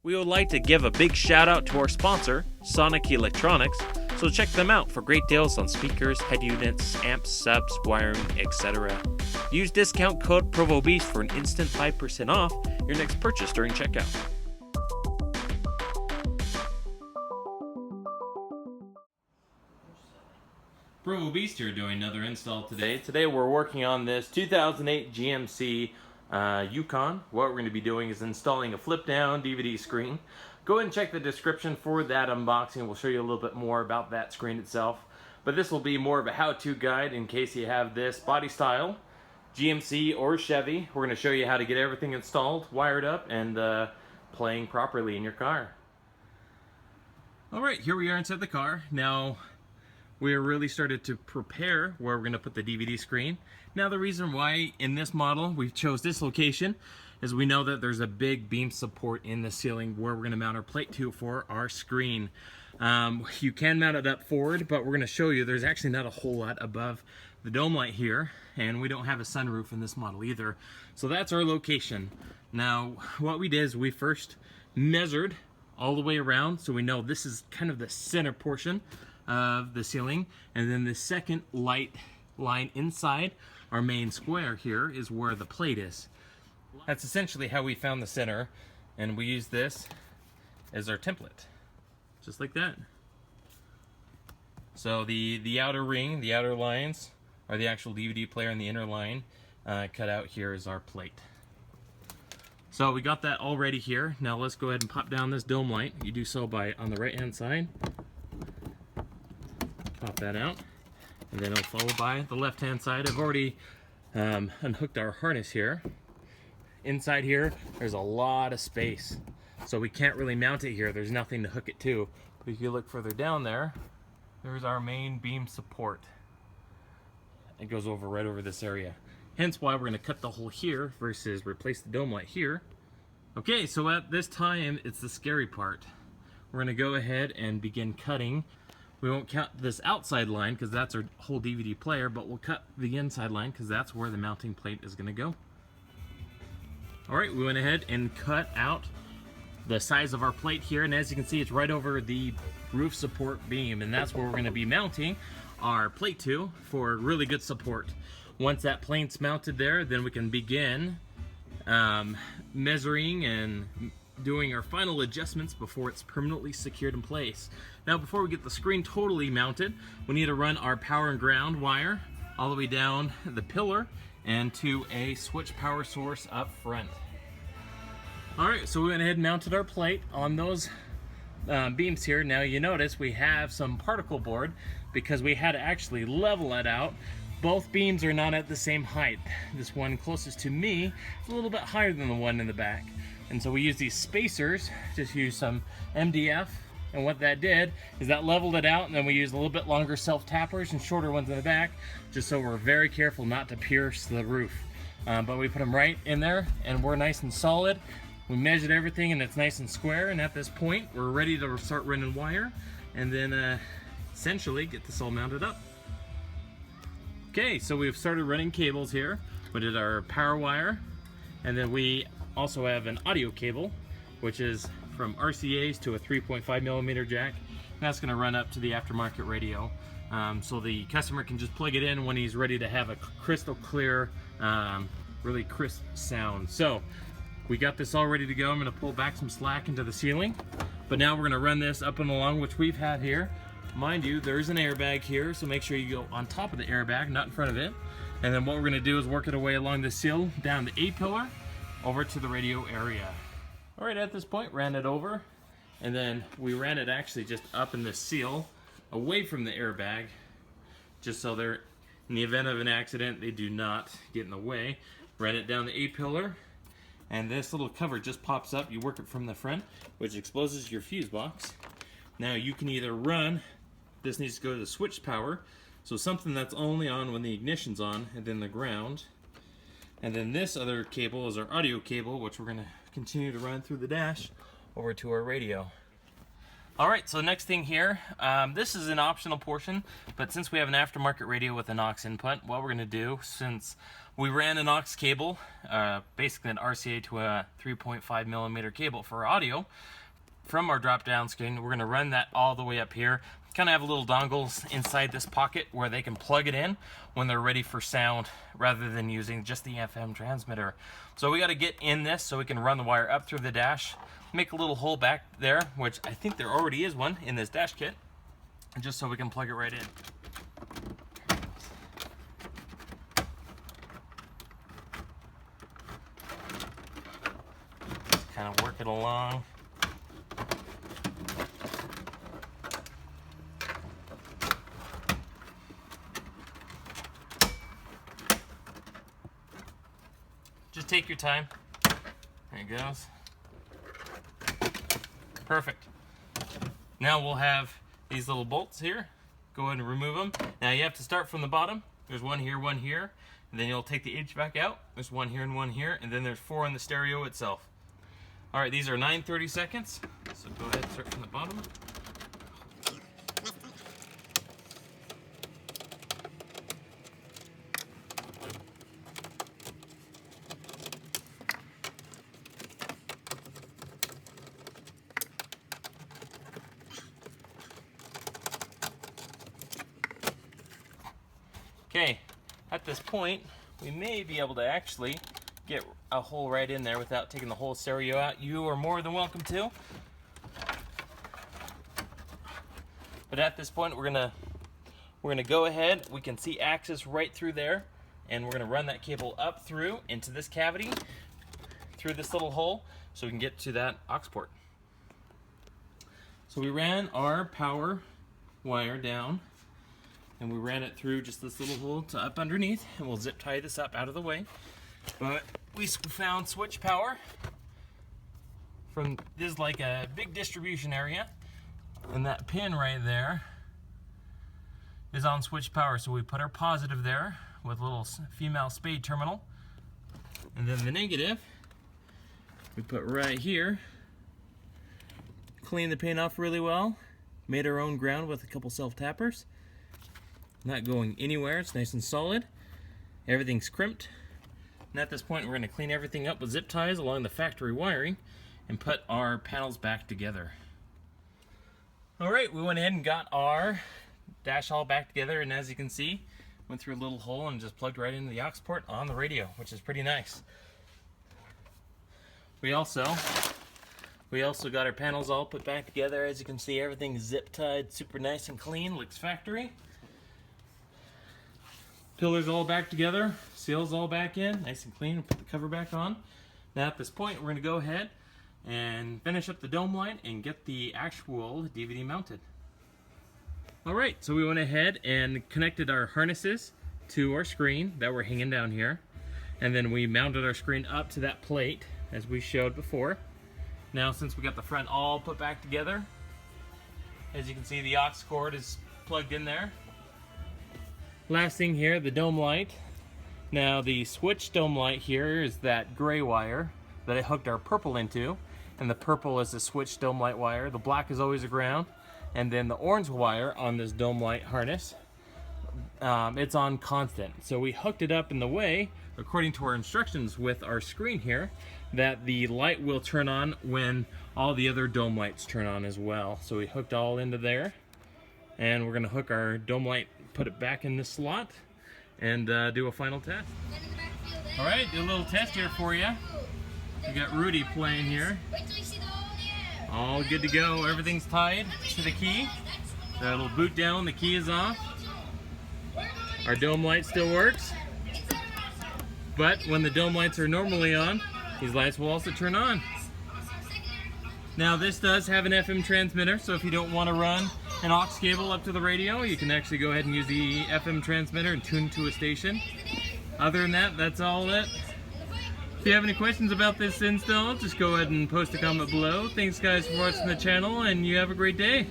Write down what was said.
We would like to give a big shout out to our sponsor, Sonic Electronics, so check them out for great deals on speakers, head units, amps, subs, wiring, etc. Use discount code PROVOBEAST for an instant 5% off your next purchase during checkout. PROVOBEAST here doing another install today. Today we're working on this 2008 GMC Yukon. What we're going to be doing is installing a flip down DVD screen. Go ahead and check the description for that unboxing. We'll show you a little bit more about that screen itself. But this will be more of a how-to guide in case you have this body style, GMC or Chevy. We're going to show you how to get everything installed, wired up, and playing properly in your car. Alright, here we are inside the car. Now, we really started to prepare where we're going to put the DVD screen. Now the reason why in this model we chose this location is we know that there's a big beam support in the ceiling where we're going to mount our plate to for our screen. You can mount it up forward, but we're going to show you there's actually not a whole lot above the dome light here, and we don't have a sunroof in this model either. So that's our location. Now what we did is we first measured all the way around, so we know this is kind of the center portion of the ceiling, and then the second light line inside our main square here is where the plate is. That's essentially how we found the center, and we use this as our template, just like that. So the outer ring, the outer lines are the actual DVD player, and the inner line cut out here is our plate. So we got that all ready here. Now let's go ahead and pop down this dome light. You do so by on the right hand side. Pop that out, and then it'll follow by the left hand side. I've already unhooked our harness here. Inside here there's a lot of space, so we can't really mount it here. There's nothing to hook it to. But if you look further down there, there's our main beam support. It goes over right over this area, hence why we're going to cut the hole here versus replace the dome light here. Okay, so at this time it's the scary part. We're going to go ahead and begin cutting. We won't cut this outside line because that's our whole DVD player, but we'll cut the inside line because that's where the mounting plate is going to go. Alright, we went ahead and cut out the size of our plate here, and as you can see it's right over the roof support beam, and that's where we're going to be mounting our plate to for really good support. Once that plate's mounted there, then we can begin measuring and doing our final adjustments before it's permanently secured in place. Now before we get the screen totally mounted, we need to run our power and ground wire all the way down the pillar and to a switch power source up front. Alright, so we went ahead and mounted our plate on those beams here. Now you notice we have some particle board because we had to actually level it out. Both beams are not at the same height. This one closest to me is a little bit higher than the one in the back. And so we use these spacers, just use some MDF, and what that did is that leveled it out, and then we used a little bit longer self-tappers and shorter ones in the back, just so we're very careful not to pierce the roof. But we put them right in there, and we're nice and solid. We measured everything, and it's nice and square, and at this point, we're ready to start running wire, and then essentially get this all mounted up. Okay, so we've started running cables here. We did our power wire, and then we also have an audio cable, which is from RCA's to a 3.5mm jack, and that's going to run up to the aftermarket radio, so the customer can just plug it in when he's ready to have a crystal clear, really crisp sound. So we got this all ready to go. I'm going to pull back some slack into the ceiling, but now we're going to run this up and along, which we've had here. Mind you, there's an airbag here, so make sure you go on top of the airbag, not in front of it. And then what we're going to do is work it away along the sill, down the A-pillar, over to the radio area. Alright, at this point, ran it over, and then we ran it actually just up in the seal, away from the airbag, just so they're, in the event of an accident, they do not get in the way. Ran it down the A-pillar, and this little cover just pops up. You work it from the front, which exposes your fuse box. Now you can either run, this needs to go to the switch power, so something that's only on when the ignition's on, and then the ground. And then this other cable is our audio cable, which we're going to continue to run through the dash over to our radio. Alright, so next thing here, this is an optional portion, but since we have an aftermarket radio with an aux input, what we're going to do, since we ran an aux cable, basically an RCA to a 3.5mm cable for audio, from our drop-down screen, we're going to run that all the way up here. Kind of have little dongles inside this pocket where they can plug it in when they're ready for sound, rather than using just the FM transmitter. So we got to get in this so we can run the wire up through the dash, make a little hole back there, which I think there already is one in this dash kit, just so we can plug it right in. Just kind of work it along. Just take your time. There it goes. Perfect. Now we'll have these little bolts here. Go ahead and remove them. Now you have to start from the bottom. There's one here, and then you'll take the HVAC out. There's one here and one here, and then there's 4 in the stereo itself. All right, these are 9/32. So go ahead and start from the bottom. Okay, at this point, we may be able to actually get a hole right in there without taking the whole stereo out. You are more than welcome to. But at this point, we're gonna go ahead. We can see access right through there, and we're gonna run that cable up through into this cavity, through this little hole, so we can get to that aux port. So we ran our power wire down, and we ran it through just this little hole to up underneath, and we'll zip tie this up out of the way. But we found switch power from this is like a big distribution area, and that pin right there is on switch power. So we put our positive there with a little female spade terminal, and then the negative we put right here. Clean the paint off really well, made our own ground with a couple self-tappers. Not going anywhere, it's nice and solid. Everything's crimped. And at this point, we're going to clean everything up with zip ties along the factory wiring and put our panels back together. Alright, we went ahead and got our dash all back together, and as you can see, went through a little hole and just plugged right into the aux port on the radio, which is pretty nice. We also got our panels all put back together. As you can see, everything's zip tied, super nice and clean, looks factory. Pillars all back together, seals all back in, nice and clean. Put the cover back on. Now at this point, we're going to go ahead and finish up the dome light and get the actual DVD mounted. Alright, so we went ahead and connected our harnesses to our screen that were hanging down here. And then we mounted our screen up to that plate, as we showed before. Now since we got the front all put back together, as you can see, the aux cord is plugged in there. Last thing here, the dome light. Now the switch dome light here is that gray wire that I hooked our purple into, and the purple is the switch dome light wire. The black is always a ground, and then the orange wire on this dome light harness, it's on constant. So we hooked it up in the way, according to our instructions with our screen here, that the light will turn on when all the other dome lights turn on as well. So we hooked all into there, and we're going to hook our dome light, put it back in this slot, and do a final test. Alright, do a little test here for you. We got Rudy playing here. All good to go. Everything's tied to the key. So it'll boot down, the key is off. Our dome light still works. But when the dome lights are normally on, these lights will also turn on. Now this does have an FM transmitter, so if you don't want to run an aux cable up to the radio, you can actually go ahead and use the FM transmitter and tune to a station. Other than that, that's all it. If you have any questions about this install, just go ahead and post a comment below. Thanks guys for watching the channel, and you have a great day.